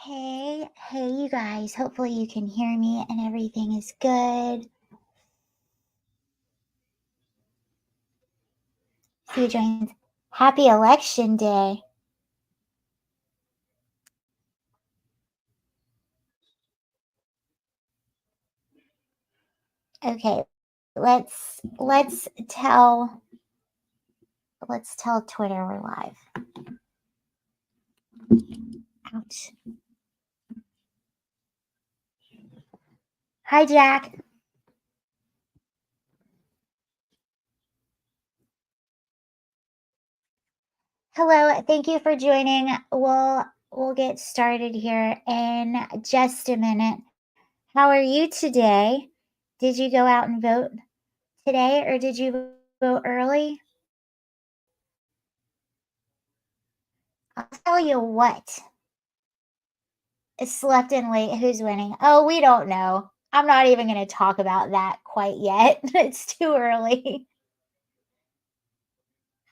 Hey, you guys. Hopefully you can hear me and everything is good. See you joined. Happy Election Day. Okay, let's tell Twitter we're live. Ouch. Hi, Jack. Hello. Thank you for joining. We'll get started here in just a minute. How are you today? Did you go out and vote today, or did you vote early? I'll tell you what. Slept in late. Who's winning? Oh, we don't know. I'm not even going to talk about that quite yet. It's too early.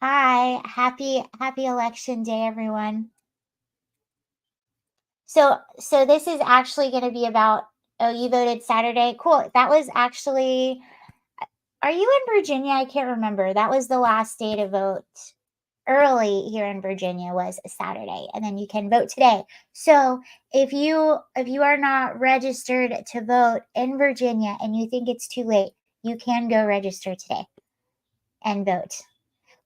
Hi, happy election day, everyone. So this is actually going to be about. Oh, you voted Saturday. Cool. That was actually. Are you in Virginia? I can't remember. That was the last day to vote. Early here in Virginia was a Saturday, and then you can vote today. So if you are not registered to vote in Virginia and you think it's too late, you can go register today and vote.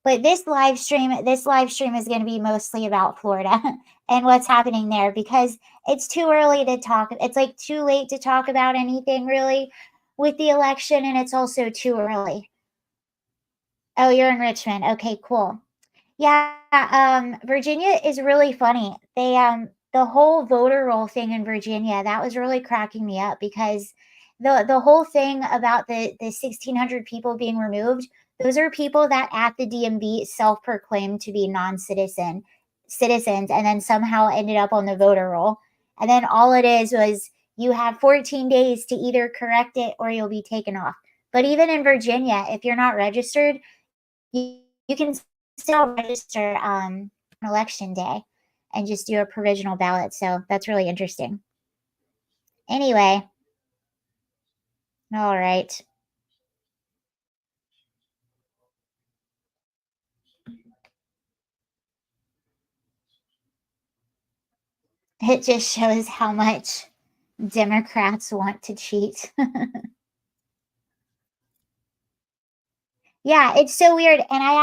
But this live stream is going to be mostly about Florida and what's happening there, because it's too early to talk. It's like too late to talk about anything really with the election, and it's also too early. Oh, you're in Richmond. Okay, cool. Yeah, Virginia is really funny. The whole voter roll thing in Virginia, that was really cracking me up, because the whole thing about the 1,600 people being removed, those are people that at the DMV self-proclaimed to be citizens, and then somehow ended up on the voter roll. And then all it is was you have 14 days to either correct it or you'll be taken off. But even in Virginia, if you're not registered, you can still register on election day and just do a provisional ballot. So that's really interesting. Anyway, all right. It just shows how much Democrats want to cheat. Yeah, it's so weird. And I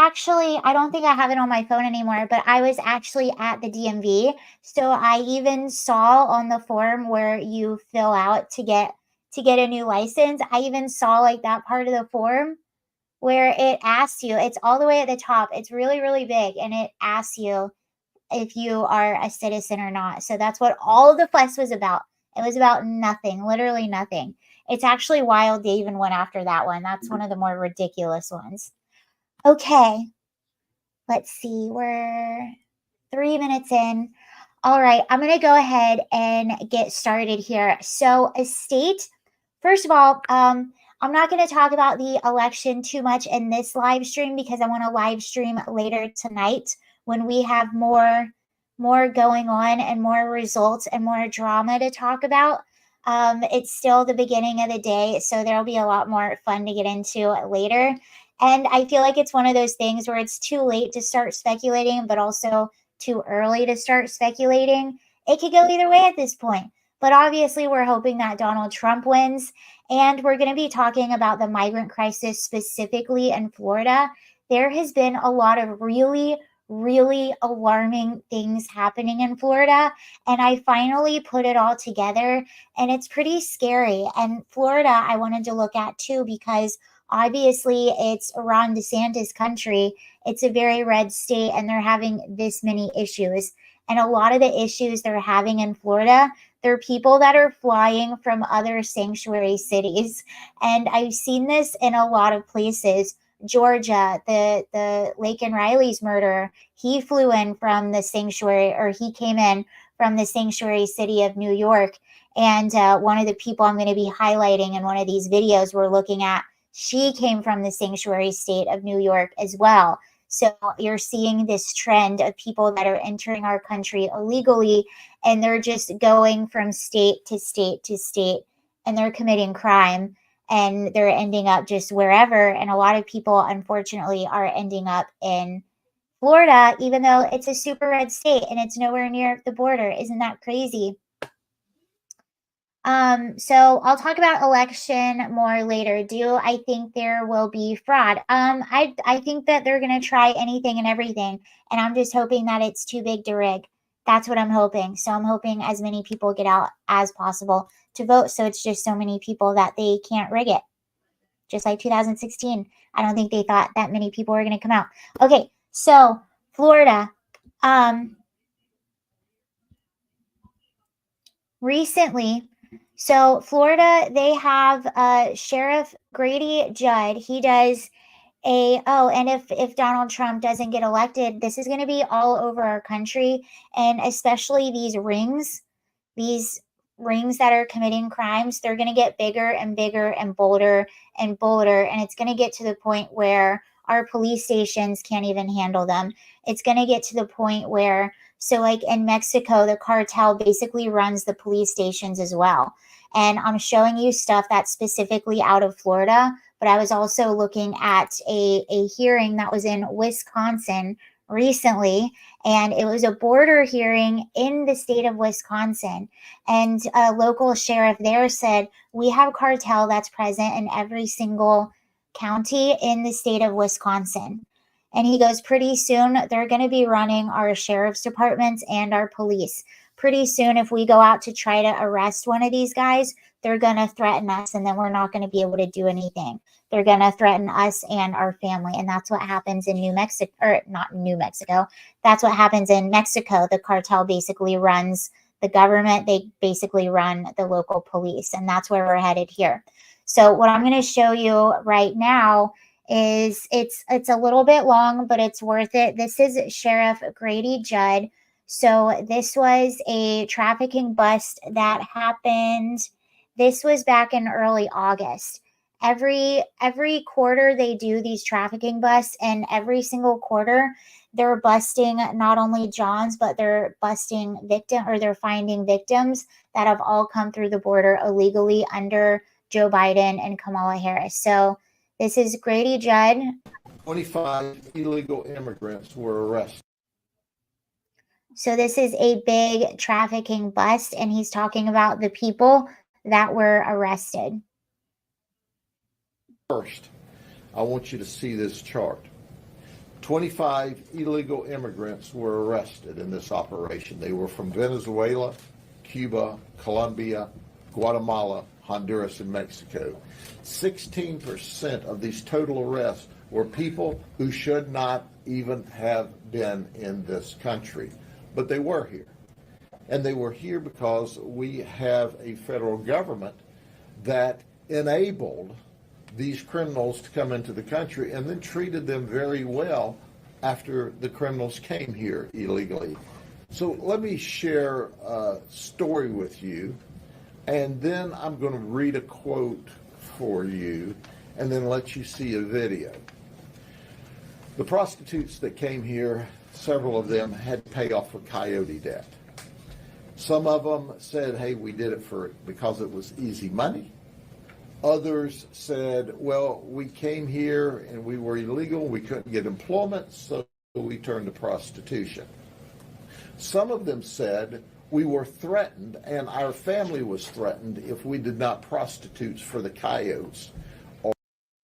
don't think I have it on my phone anymore, but I was actually at the DMV. So I even saw on the form where you fill out to get a new license. I even saw like that part of the form where it asks you, it's all the way at the top. It's really, really big. And it asks you if you are a citizen or not. So that's what all the fuss was about. It was about nothing, literally nothing. It's actually wild they even went after that one. That's one of the more ridiculous ones. Okay, let's see. We're 3 minutes in. All right, I'm going to go ahead and get started here. So, a state, first of all, I'm not going to talk about the election too much in this live stream, because I want to live stream later tonight when we have more going on and more results and more drama to talk about. It's still the beginning of the day, so there'll be a lot more fun to get into later. And I feel like it's one of those things where it's too late to start speculating, but also too early to start speculating. It could go either way at this point. But obviously, we're hoping that Donald Trump wins. And we're going to be talking about the migrant crisis specifically in Florida. There has been a lot of really, really alarming things happening in Florida. And I finally put it all together, and it's pretty scary. And Florida, I wanted to look at too, because obviously it's Ron DeSantis' country. It's a very red state, and they're having this many issues. And a lot of the issues they're having in Florida, they're people that are flying from other sanctuary cities. And I've seen this in a lot of places. Georgia, the Laken Riley's murderer, he flew in from the sanctuary, or he came in from the sanctuary city of New York. And one of the people I'm going to be highlighting in one of these videos we're looking at, she came from the sanctuary state of New York as well. So you're seeing this trend of people that are entering our country illegally, and they're just going from state to state to state, and they're committing crime, and they're ending up just wherever. And a lot of people, unfortunately, are ending up in Florida, even though it's a super red state and it's nowhere near the border. Isn't that crazy? So I'll talk about election more later. Do I think there will be fraud? I think that they're gonna try anything and everything, and I'm just hoping that it's too big to rig. That's what I'm hoping. So I'm hoping as many people get out as possible to vote. So it's just so many people that they can't rig it. Just like 2016. I don't think they thought that many people were gonna come out. Okay, so Florida. Recently, so Florida, they have Sheriff Grady Judd. He does and if Donald Trump doesn't get elected, this is going to be all over our country, and especially these rings that are committing crimes, they're going to get bigger and bigger and bolder, and it's going to get to the point where our police stations can't even handle them. It's going to get to the point where, so like in Mexico, the cartel basically runs the police stations as well. And I'm showing you stuff that's specifically out of Florida, but I was also looking at a hearing that was in Wisconsin recently, and it was a border hearing in the state of Wisconsin. And a local sheriff there said, we have cartel that's present in every single county in the state of Wisconsin. And he goes, pretty soon they're going to be running our sheriff's departments and our police. Pretty soon, if we go out to try to arrest one of these guys, they're going to threaten us, and then we're not going to be able to do anything. They're going to threaten us and our family. And that's what happens in New Mexico, or not New Mexico. That's what happens in Mexico. The cartel basically runs the government. They basically run the local police. And that's where we're headed here. So what I'm going to show you right now is it's a little bit long, but it's worth it. This is Sheriff Grady Judd. So this was a trafficking bust that happened. This was back in early August. Every quarter they do these trafficking busts, and every single quarter they're busting not only Johns, but they're busting they're finding victims that have all come through the border illegally under Joe Biden and Kamala Harris. So this is Grady Judd. 25 illegal immigrants were arrested. So this is a big trafficking bust, and he's talking about the people that were arrested. First, I want you to see this chart. 25 illegal immigrants were arrested in this operation. They were from Venezuela, Cuba, Colombia, Guatemala, Honduras, and Mexico. 16% of these total arrests were people who should not even have been in this country, but they were here. And they were here because we have a federal government that enabled these criminals to come into the country and then treated them very well after the criminals came here illegally. So let me share a story with you, and then I'm going to read a quote for you and then let you see a video. The prostitutes that came here, several of them had to pay off a coyote debt. Some of them said, hey, we did it because it was easy money. Others said, well, we came here and we were illegal, we couldn't get employment, so we turned to prostitution. Some of them said, we were threatened and our family was threatened if we did not prostitute for the coyotes.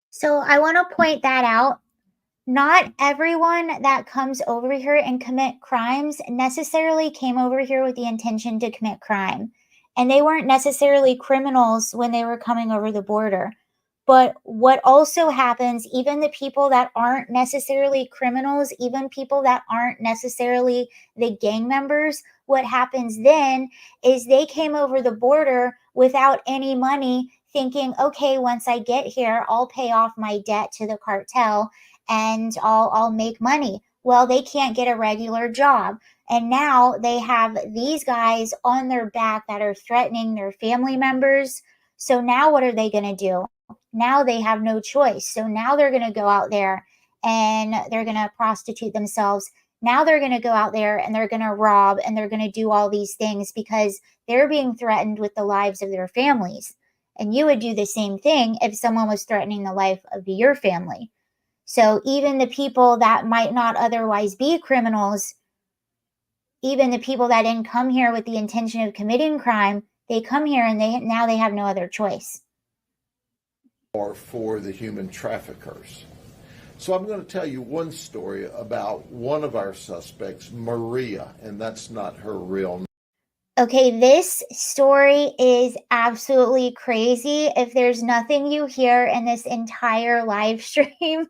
So I want to point that out. Not everyone that comes over here and commit crimes necessarily came over here with the intention to commit crime. And they weren't necessarily criminals when they were coming over the border. But what also happens, even the people that aren't necessarily criminals, even people that aren't necessarily the gang members, what happens then is they came over the border without any money, thinking, okay, once I get here, I'll pay off my debt to the cartel and I'll make money. Well, they can't get a regular job. And now they have these guys on their back that are threatening their family members. So now what are they going to do? Now they have no choice. So now they're going to go out there and they're going to prostitute themselves. Now they're going to go out there and they're going to rob and they're going to do all these things because they're being threatened with the lives of their families. And you would do the same thing if someone was threatening the life of your family. So even the people that might not otherwise be criminals, even the people that didn't come here with the intention of committing crime, they come here and now they have no other choice. Or for the human traffickers. So I'm going to tell you one story about one of our suspects, Maria, and that's not her real name. Okay, this story is absolutely crazy. If there's nothing you hear in this entire live stream,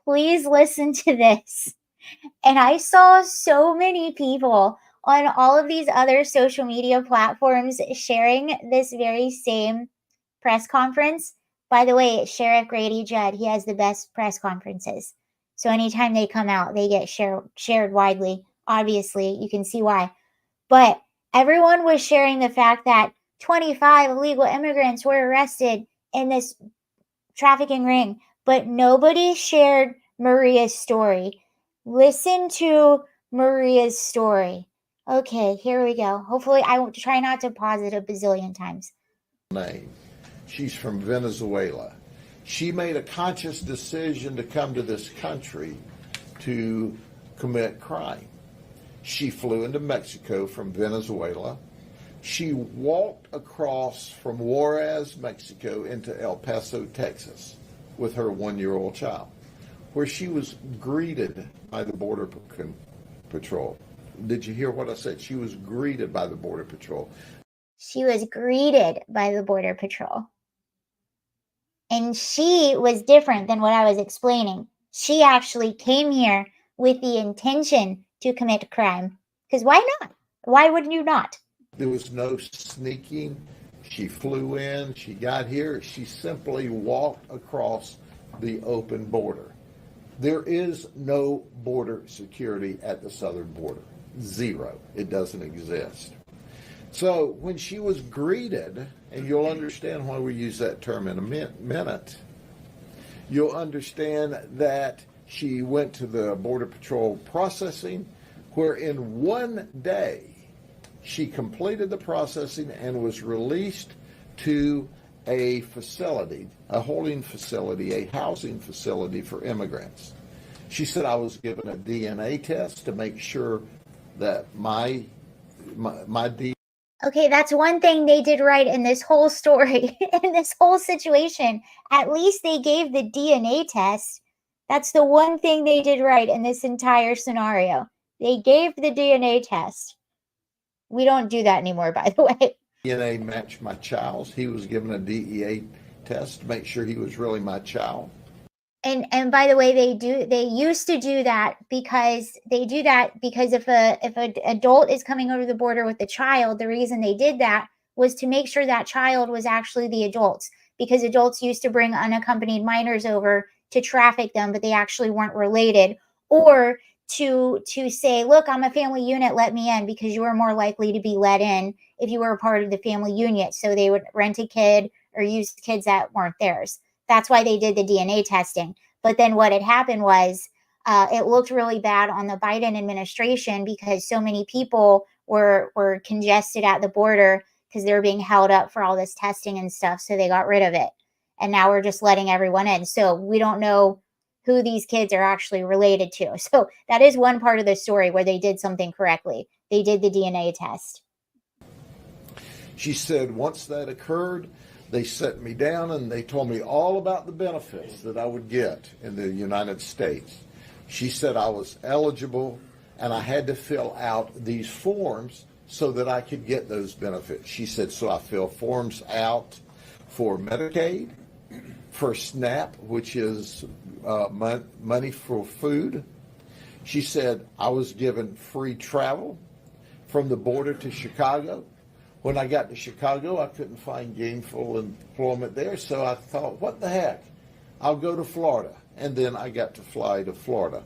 please listen to this. And I saw so many people on all of these other social media platforms sharing this very same press conference. By the way, Sheriff Grady Judd, he has the best press conferences. So anytime they come out, they get shared widely. Obviously, you can see why. But everyone was sharing the fact that 25 illegal immigrants were arrested in this trafficking ring, but nobody shared Maria's story. Listen to Maria's story. Okay, here we go. Hopefully, I will try not to pause it a bazillion times. She's from Venezuela. She made a conscious decision to come to this country to commit crime. She flew into Mexico from Venezuela. She walked across from Juarez, Mexico, into El Paso, Texas, with her one-year-old child, where she was greeted by the Border Patrol. Did you hear what I said? She was greeted by the Border Patrol. She was greeted by the Border Patrol. And she was different than what I was explaining. She actually came here with the intention to commit crime. Because why not? Why would you not? There was no sneaking. She flew in, she got here, she simply walked across the open border. There is no border security at the southern border. Zero. It doesn't exist. So when she was greeted, and you'll understand why we use that term in a minute, you'll understand that she went to the Border Patrol processing, where in one day she completed the processing and was released to a facility, a holding facility, a housing facility for immigrants. She said, I was given a DNA test to make sure that my DNA. Okay, that's one thing they did right in this whole story, in this whole situation. At least they gave the DNA test. That's the one thing they did right in this entire scenario. They gave the DNA test. We don't do that anymore, by the way. DNA matched my child's. He was given a DEA test to make sure he was really my child. And by the way, they used to do that because if an adult is coming over the border with a child, the reason they did that was to make sure that child was actually the adults, because adults used to bring unaccompanied minors over to traffic them, but they actually weren't related, or to say, look, I'm a family unit, let me in, because you were more likely to be let in if you were a part of the family unit. So they would rent a kid or use kids that weren't theirs. That's why they did the DNA testing. But then what had happened was it looked really bad on the Biden administration because so many people were congested at the border because they were being held up for all this testing and stuff. So they got rid of it. And now we're just letting everyone in. So we don't know who these kids are actually related to. So that is one part of the story where they did something correctly. They did the DNA test. She said once that occurred, they set me down and they told me all about the benefits that I would get in the United States. She said I was eligible and I had to fill out these forms so that I could get those benefits. She said, so I fill forms out for Medicaid, for SNAP, which is money for food. She said I was given free travel from the border to Chicago. When I got to Chicago, I couldn't find gainful employment there, so I thought, what the heck? I'll go to Florida. And then I got to fly to Florida.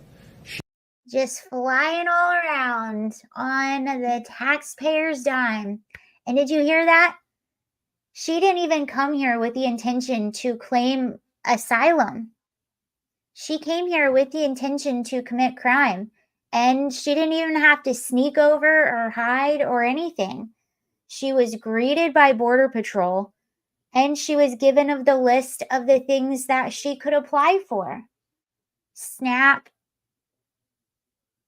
Just flying all around on the taxpayer's dime. And did you hear that? She didn't even come here with the intention to claim asylum. She came here with the intention to commit crime, and she didn't even have to sneak over or hide or anything. She was greeted by Border Patrol, and she was given of the list of the things that she could apply for. SNAP,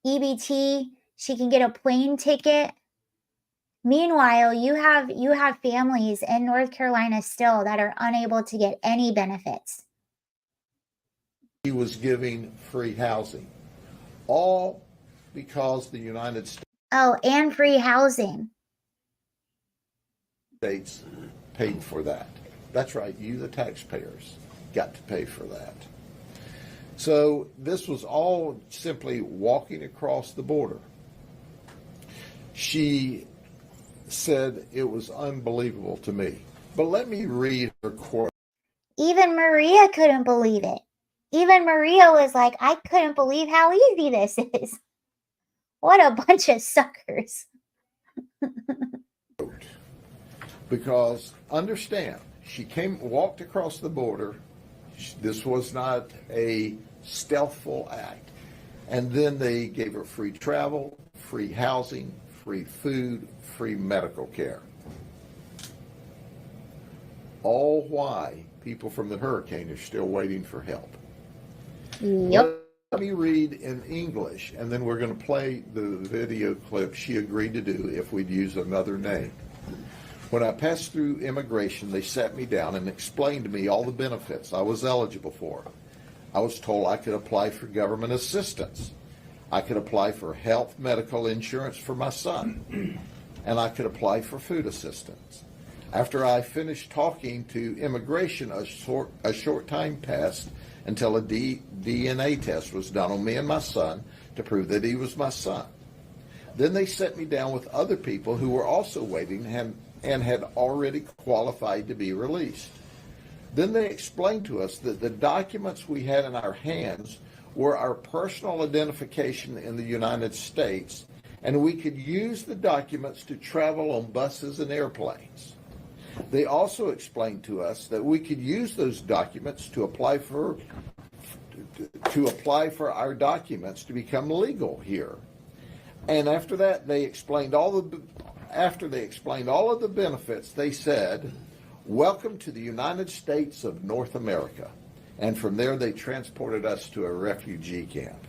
EBT, she can get a plane ticket. Meanwhile, you have families in North Carolina still that are unable to get any benefits. He was giving free housing, all because the United Oh, and free housing. States paid for that. That's right, you, the taxpayers, got to pay for that. So this was all simply walking across the border. She said it was unbelievable to me. But let me read her quote. Even Maria couldn't believe it. Even Maria was like, I couldn't believe how easy this is. What a bunch of suckers. Because understand, she walked across the border. This was not a stealthful act. And then they gave her free travel, free housing, free food, free medical care. All why people from the hurricane are still waiting for help. Yep. Let me read in English, and then we're going to play the video clip she agreed to do if we'd use another name. When I passed through immigration, they sat me down and explained to me all the benefits I was eligible for. I was told I could apply for government assistance. I could apply for health medical insurance for my son, and I could apply for food assistance. After I finished talking to immigration, a short time passed until a DNA test was done on me and my son to prove that he was my son. Then they set me down with other people who were also waiting and had already qualified to be released. Then they explained to us that the documents we had in our hands were our personal identification in the United States, and we could use the documents to travel on buses and airplanes. They also explained to us that we could use those documents to apply for our documents to become legal here. And after that, they explained all of the benefits, they said, "Welcome to the United States of North America." And from there, they transported us to a refugee camp.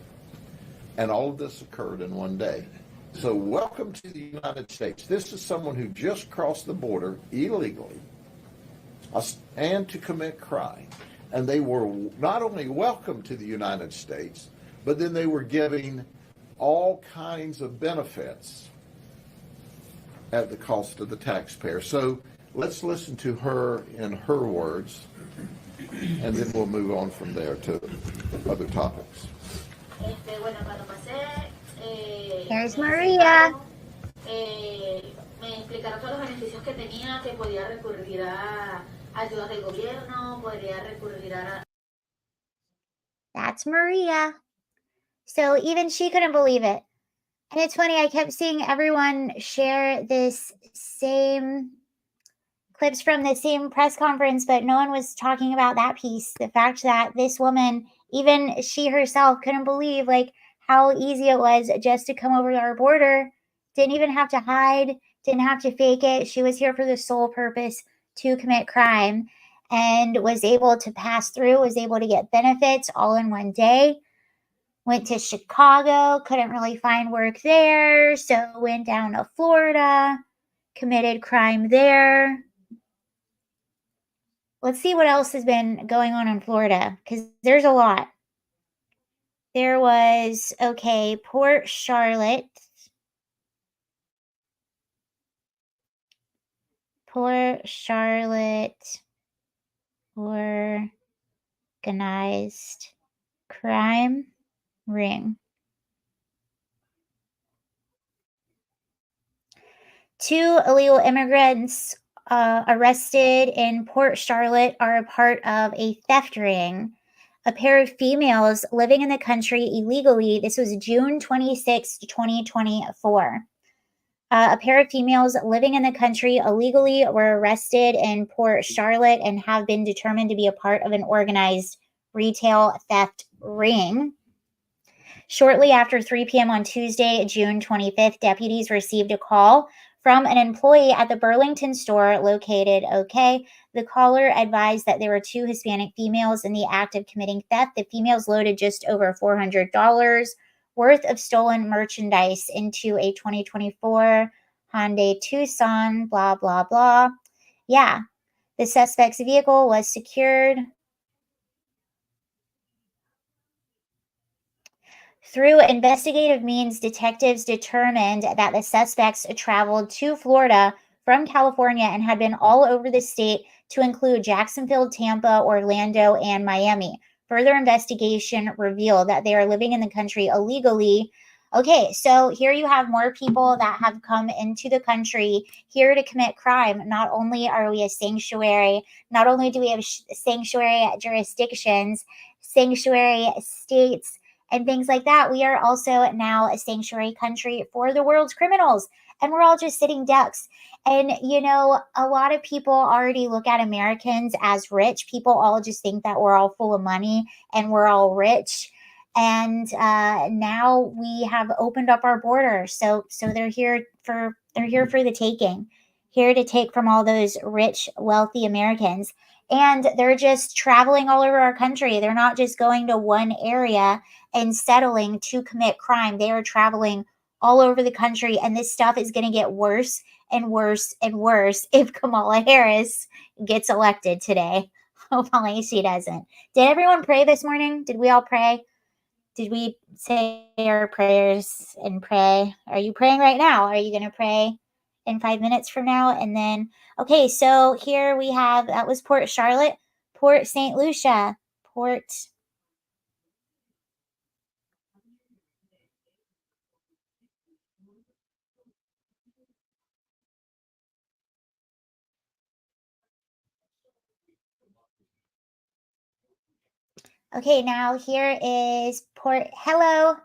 And all of this occurred in one day. So welcome to the United States. This is someone who just crossed the border illegally and to commit crime. And they were not only welcome to the United States, but then they were giving all kinds of benefits at the cost of the taxpayer. So let's listen to her in her words, and then we'll move on from there to other topics. Here's Maria. Me explicaron todos los beneficios que tenía, que podía recurrir a ayudas del gobierno, podría recurrir a... That's Maria. So even she couldn't believe it. And it's funny, I kept seeing everyone share this same clips from the same press conference, but no one was talking about that piece. The fact that this woman, even she herself, couldn't believe like how easy it was just to come over to our border. Didn't even have to hide, didn't have to fake it. She was here for the sole purpose to commit crime and was able to pass through, was able to get benefits all in one day. Went to Chicago, couldn't really find work there, so went down to Florida, committed crime there. Let's see what else has been going on in Florida, because there's a lot. There was, okay, Port Charlotte. Port Charlotte organized crime ring. 2 illegal immigrants arrested in Port Charlotte are a part of a theft ring. A pair of females living in the country illegally, this was June 26, 2024. A pair of females living in the country illegally were arrested in Port Charlotte and have been determined to be a part of an organized retail theft ring. Shortly after 3 p.m. on Tuesday, June 25th, deputies received a call from an employee at the Burlington store located. The caller advised that there were two Hispanic females in the act of committing theft. The females loaded just over $400 worth of stolen merchandise into a 2024 Hyundai Tucson, blah, blah, blah. Yeah, the suspect's vehicle was secured. Through investigative means, detectives determined that the suspects traveled to Florida from California and had been all over the state to include Jacksonville, Tampa, Orlando, and Miami. Further investigation revealed that they are living in the country illegally. Okay, so here you have more people that have come into the country here to commit crime. Not only are we a sanctuary, not only do we have sanctuary jurisdictions, sanctuary states, and things like that, we are also now a sanctuary country for the world's criminals. And we're all just sitting ducks. And, you know, a lot of people already look at Americans as rich. People all just think that we're all full of money and we're all rich. And now we have opened up our borders. So they're here for the taking, here to take from all those rich, wealthy Americans. And they're just traveling all over our country. They're not just going to one area and settling to commit crime. They are traveling all over the country, and this stuff is going to get worse and worse and worse if Kamala Harris gets elected today. Hopefully she doesn't. Did everyone pray this morning? Did we all pray? Did we say our prayers and pray? Are you praying right now? Are you going to pray in 5 minutes from now? And then, okay, so here we have, that was Port Charlotte, Port St. Lucia, Port. Okay, now here is Port. Hello.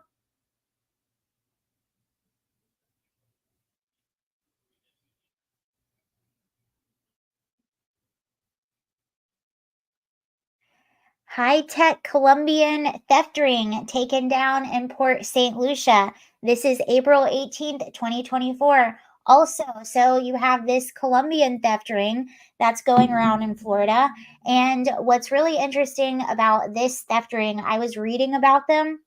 High-tech Colombian theft ring taken down in Port St. Lucia. This is April 18th, 2024. Also, so you have this Colombian theft ring that's going around in Florida. And what's really interesting about this theft ring, I was reading about them.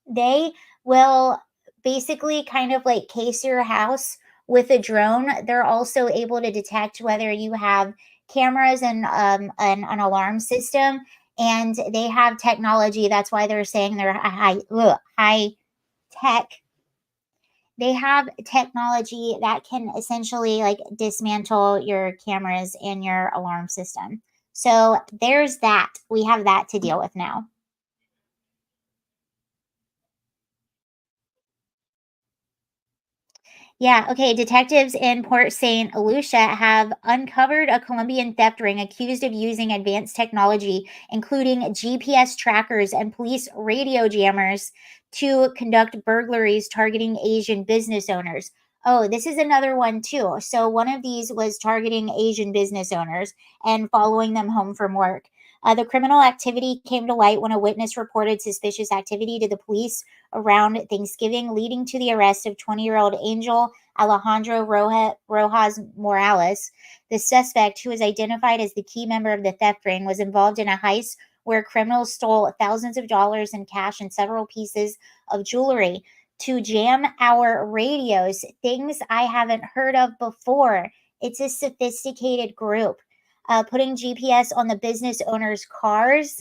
They will basically kind of like case your house with a drone. They're also able to detect whether you have cameras and an alarm system, and they have technology. That's why they're saying they're high tech. They have technology that can essentially like dismantle your cameras and your alarm system. So there's that. We have that to deal with now. Yeah, okay. Detectives in Port St. Lucia have uncovered a Colombian theft ring accused of using advanced technology, including GPS trackers and police radio jammers, to conduct burglaries targeting Asian business owners. Oh, this is another one too. So, one of these was targeting Asian business owners and following them home from work. The criminal activity came to light when a witness reported suspicious activity to the police around Thanksgiving, leading to the arrest of 20-year-old Angel Alejandro Rojas Morales. The suspect, who is identified as the key member of the theft ring, was involved in a heist where criminals stole thousands of dollars in cash and several pieces of jewelry to jam our radios, things I haven't heard of before. It's a sophisticated group. Putting GPS on the business owners' cars,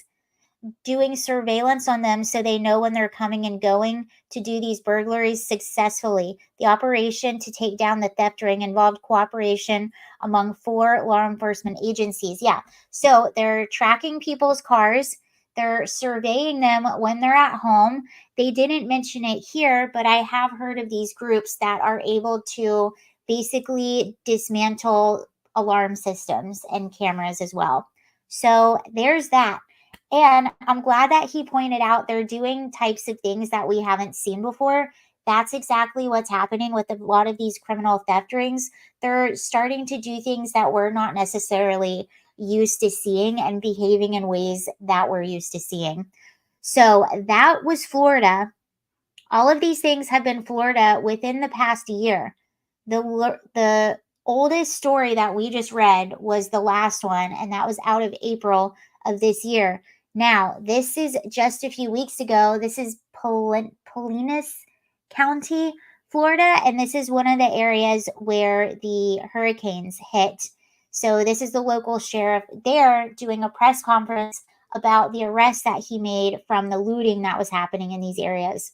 doing surveillance on them so they know when they're coming and going to do these burglaries successfully. The operation to take down the theft ring involved cooperation among 4 law enforcement agencies. Yeah, so they're tracking people's cars. They're surveying them when they're at home. They didn't mention it here, but I have heard of these groups that are able to basically dismantle alarm systems and cameras as well. So there's that. And I'm glad that he pointed out they're doing types of things that we haven't seen before. That's exactly what's happening with a lot of these criminal theft rings. They're starting to do things that we're not necessarily used to seeing and behaving in ways that we're used to seeing. So that was Florida. All of these things have been Florida within the past year. The oldest story that we just read was the last one, and that was out of April of this year. Now, this is just a few weeks ago. This is Pinellas County, Florida, and this is one of the areas where the hurricanes hit. So this is the local sheriff there doing a press conference about the arrest that he made from the looting that was happening in these areas.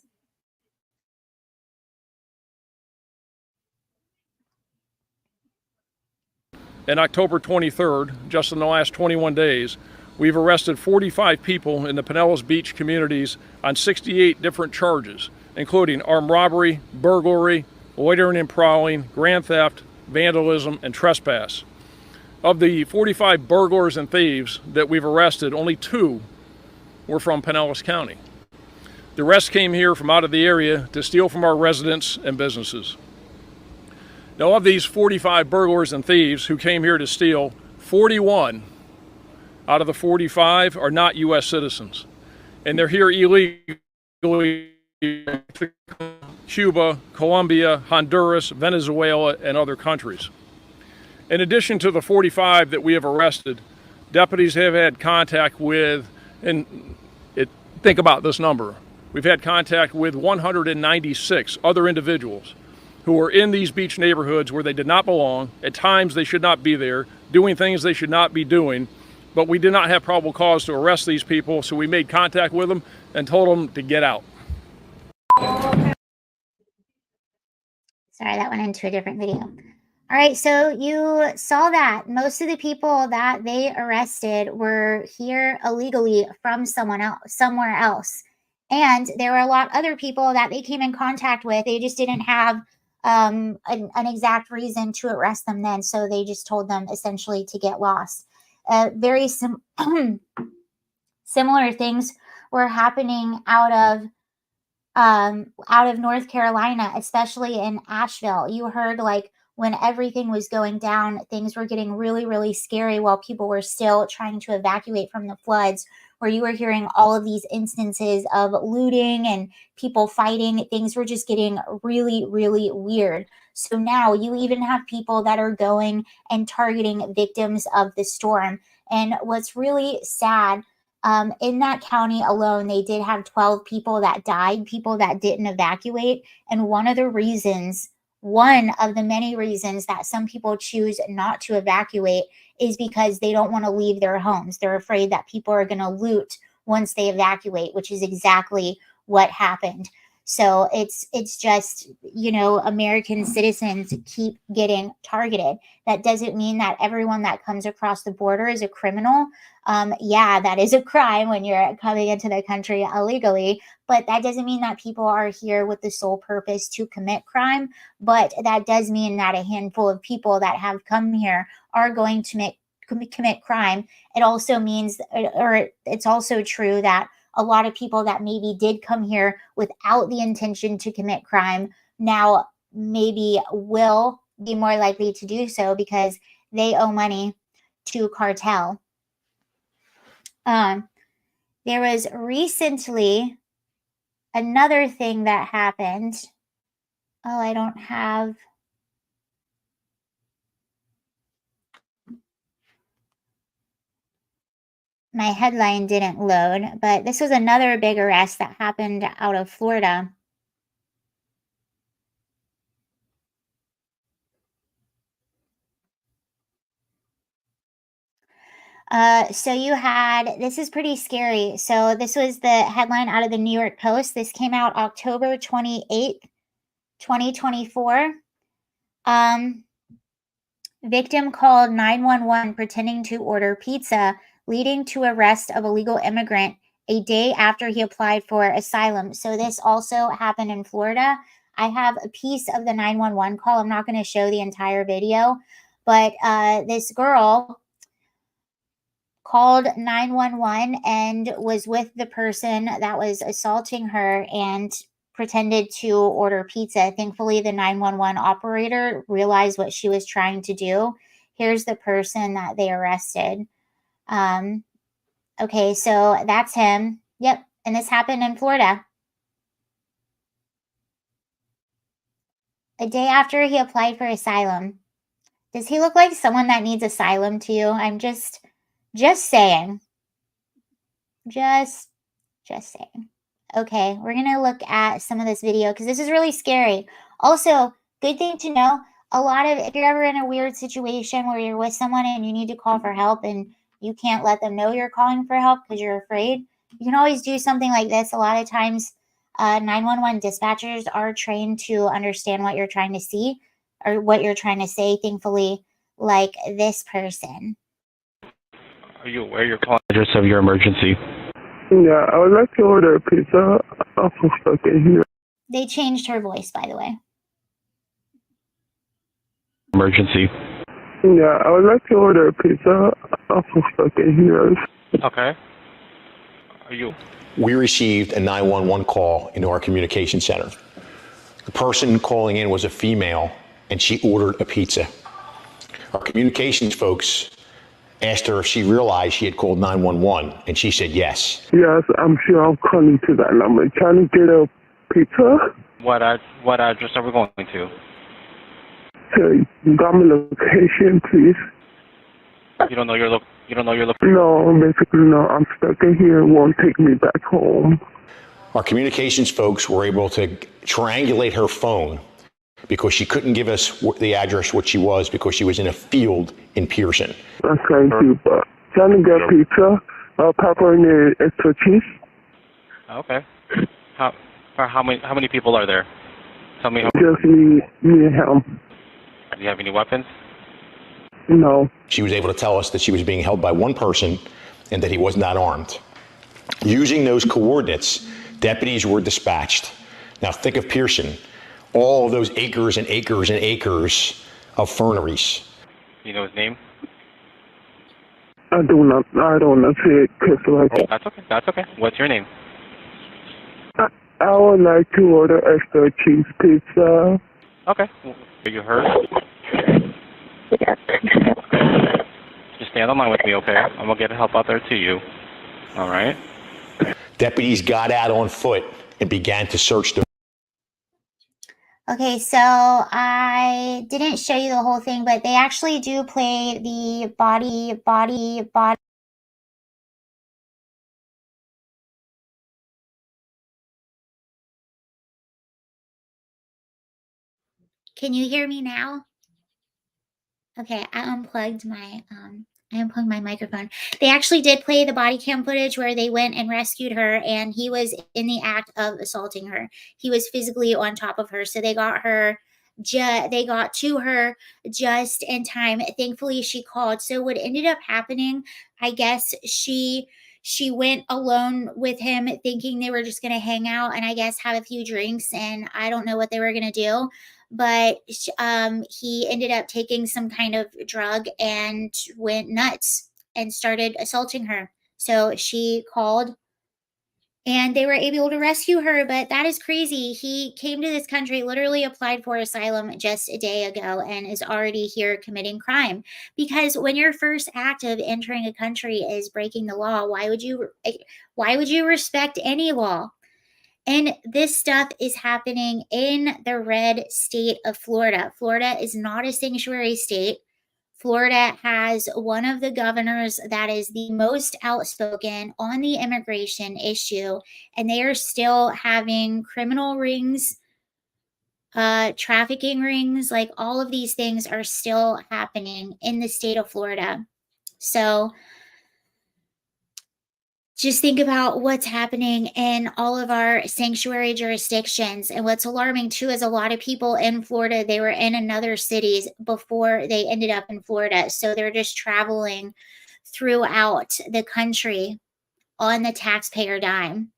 And October 23rd, just in the last 21 days, we've arrested 45 people in the Pinellas Beach communities on 68 different charges, including armed robbery, burglary, loitering and prowling, grand theft, vandalism, and trespass. Of the 45 burglars and thieves that we've arrested, only 2 were from Pinellas County. The rest came here from out of the area to steal from our residents and businesses. Now, of these 45 burglars and thieves who came here to steal, 41 out of the 45 are not U.S. citizens. And they're here illegally in Cuba, Colombia, Honduras, Venezuela, and other countries. In addition to the 45 that we have arrested, deputies have had contact with, think about this number, we've had contact with 196 other individuals who are in these beach neighborhoods where they did not belong. At times they should not be there, doing things they should not be doing, but we did not have probable cause to arrest these people, so we made contact with them and told them to get out. Sorry, that went into a different video. All right, so you saw that most of the people that they arrested were here illegally from somewhere else. And there were a lot of other people that they came in contact with. They just didn't have an exact reason to arrest them then, so they just told them essentially to get lost. Very similar things were happening out of North Carolina, especially in Asheville. You heard like when everything was going down, things were getting really, really scary while people were still trying to evacuate from the floods, where you were hearing all of these instances of looting and people fighting. Things were just getting really, really weird. So now you even have people that are going and targeting victims of the storm. And what's really sad, in that county alone, they did have 12 people that died, people that didn't evacuate. And one of the many reasons that some people choose not to evacuate is because they don't want to leave their homes. They're afraid that people are going to loot once they evacuate, which is exactly what happened. So it's just, American citizens keep getting targeted. That doesn't mean that everyone that comes across the border is a criminal. Yeah, that is a crime when you're coming into the country illegally, but that doesn't mean that people are here with the sole purpose to commit crime. But that does mean that a handful of people that have come here are going to commit crime. It also means, or it's also true that a lot of people that maybe did come here without the intention to commit crime now maybe will be more likely to do so because they owe money to cartel. There was recently another thing that happened. Oh, I don't have... My headline didn't load, but this was another big arrest that happened out of Florida. So you had, this is pretty scary. So this was the headline out of the New York Post. This came out October 28th, 2024. Victim called 911 pretending to order pizza, leading to arrest of illegal immigrant a day after he applied for asylum. So this also happened in Florida. I have a piece of the 911 call. I'm not going to show the entire video, but this girl called 911 and was with the person that was assaulting her and pretended to order pizza. Thankfully, the 911 operator realized what she was trying to do. Here's the person that they arrested. Okay, so that's him. Yep. And this happened in Florida. A day after he applied for asylum. Does he look like someone that needs asylum to you? I'm just saying. Just saying. Okay, we're going to look at some of this video because this is really scary. Also, good thing to know, if you're ever in a weird situation where you're with someone and you need to call for help and you can't let them know you're calling for help because you're afraid, you can always do something like this. A lot of times, 911 dispatchers are trained to understand what you're trying to see or what you're trying to say, thankfully, like this person. Are you aware you're calling the address of your emergency? Yeah, I would like to order a pizza. I'm stuck in here. They changed her voice, by the way. Emergency. Yeah, I would like to order a pizza. I'm stuck in here. Okay. Are you? We received a 911 call into our communication center. The person calling in was a female, and she ordered a pizza. Our communications folks asked her if she realized she had called 911, and she said yes. Yes, I'm sure I'm calling to that number. Trying to get a pizza. What address are we going to? So, got my location, please. You don't know your location? No, basically no. I'm stuck in here. It won't take me back home. Our communications folks were able to triangulate her phone because she couldn't give us the address what she was because she was in a field in Pearson. Thank you, but trying to get pizza, pepperoni extra cheese. Okay. How many people are there? Tell me. Just me and him. Do you have any weapons? No. She was able to tell us that she was being held by one person and that he was not armed. Using those coordinates, deputies were dispatched. Now think of Pearson, all of those acres and acres and acres of ferneries. You know his name? I don't know say it because That's okay. What's your name? I would like to order extra cheese pizza. Okay. Are you hurt? Just stay on the line with me, okay? I'm gonna get help out there to you. All right. Deputies got out on foot and began to search the. Okay, so I didn't show you the whole thing, but they actually do play the body. Can you hear me now? Okay, I unplugged my microphone. They actually did play the body cam footage where they went and rescued her, and he was in the act of assaulting her. He was physically on top of her, so they got to her just in time. Thankfully, she called. So what ended up happening, I guess she went alone with him thinking they were just going to hang out and I guess have a few drinks, and I don't know what they were going to do. But he ended up taking some kind of drug and went nuts and started assaulting her. So she called and they were able to rescue her. But that is crazy. He came to this country, literally applied for asylum just a day ago, and is already here committing crime. Because when your first act of entering a country is breaking the law, why would you respect any law? And this stuff is happening in the red state of Florida. Florida is not a sanctuary state. Florida has one of the governors that is the most outspoken on the immigration issue, and they are still having criminal rings, trafficking rings, like all of these things are still happening in the state of Florida. So just think about what's happening in all of our sanctuary jurisdictions. And what's alarming too is a lot of people in Florida, they were in another cities before they ended up in Florida. So they're just traveling throughout the country on the taxpayer dime.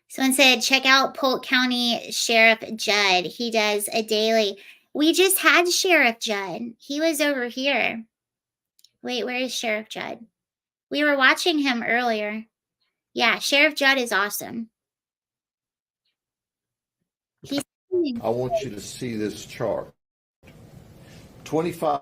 Someone said, check out Polk County Sheriff Judd. He does a daily. We just had Sheriff Judd. He was over here. Wait, where is Sheriff Judd? We were watching him earlier. Yeah, Sheriff Judd is awesome. He's I want you to see this chart. 25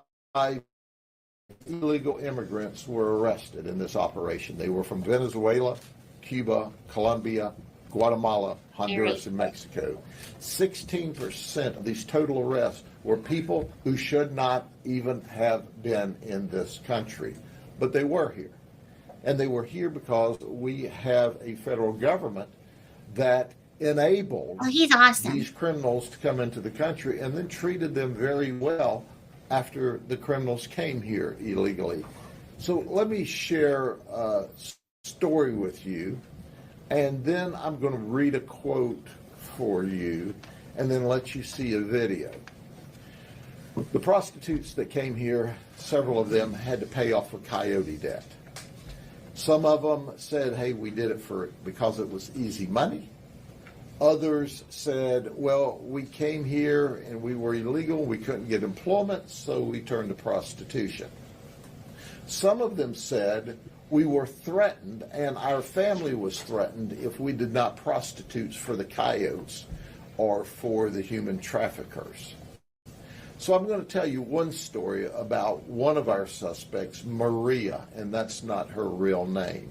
illegal immigrants were arrested in this operation. They were from Venezuela, Cuba, Colombia, Guatemala, Honduras, and Mexico. 16% of these total arrests were people who should not even have been in this country, but they were here. And they were here because we have a federal government that enabled he's awesome. these criminals to come into the country and then treated them very well after the criminals came here illegally. So let me share a story with you, and then I'm going to read a quote for you and then let you see a video. The prostitutes that came here, several of them had to pay off a coyote debt. Some of them said, hey, we did it because it was easy money. Others said, well, we came here and we were illegal, we couldn't get employment, so we turned to prostitution. Some of them said, we were threatened and our family was threatened if we did not prostitute for the coyotes or for the human traffickers. So I'm going to tell you one story about one of our suspects, Maria, and that's not her real name.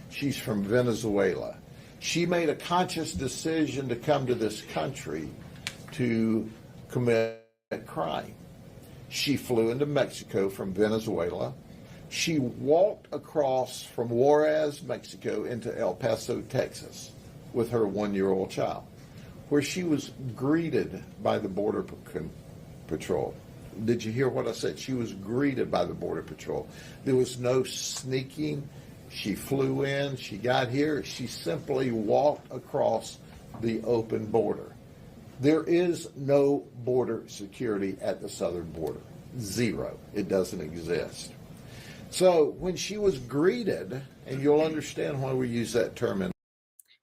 She's from Venezuela. She made a conscious decision to come to this country to commit crime. She flew into Mexico from Venezuela. She walked across from Juarez, Mexico, into El Paso, Texas, with her one-year-old child, where she was greeted by the Border Patrol. Did you hear what I said? She was greeted by the Border Patrol. There was no sneaking. She flew in, she got here, she simply walked across the open border. There is no border security at the southern border. Zero. It doesn't exist. So when she was greeted, and you'll understand why we use that term in.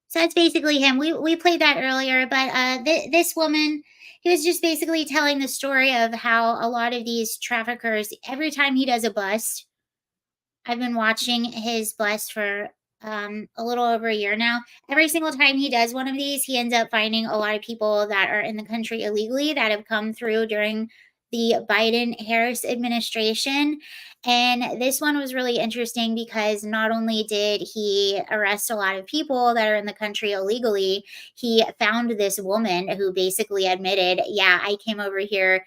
So that's basically him. We played that earlier, but this woman, he was just basically telling the story of how a lot of these traffickers, every time he does a bust, I've been watching his bust for a little over a year now. Every single time he does one of these, he ends up finding a lot of people that are in the country illegally that have come through during the Biden-Harris administration. And this one was really interesting because not only did he arrest a lot of people that are in the country illegally, he found this woman who basically admitted, yeah, I came over here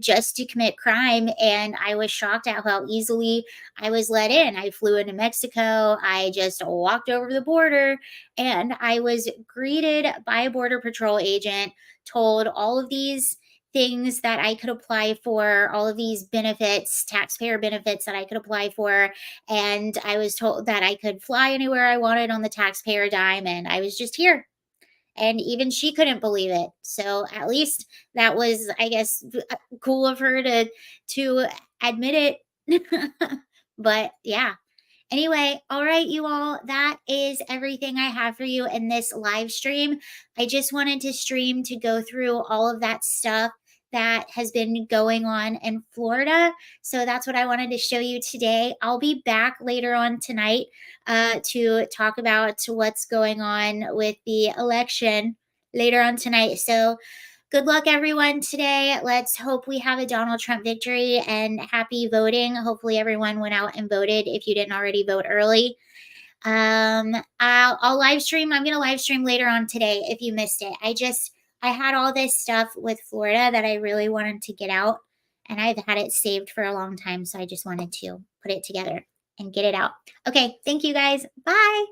just to commit crime, and I was shocked at how easily I was let in. I flew into Mexico. I just walked over the border, and I was greeted by a Border Patrol agent, told all of these things that I could apply for, all of these benefits, taxpayer benefits that I could apply for. And I was told that I could fly anywhere I wanted on the taxpayer dime, and I was just here. And even she couldn't believe it. So at least that was, I guess, cool of her to admit it. But yeah. Anyway, all right, you all, that is everything I have for you in this live stream. I just wanted to stream to go through all of that stuff that has been going on in Florida. So that's what I wanted to show you today. I'll be back later on tonight to talk about what's going on with the election later on tonight. So good luck, everyone, today. Let's hope we have a Donald Trump victory, and happy voting. Hopefully everyone went out and voted if you didn't already vote early. I'll live stream. I'm going to live stream later on today if you missed it. I had all this stuff with Florida that I really wanted to get out, and I've had it saved for a long time. So I just wanted to put it together and get it out. Okay. Thank you guys. Bye.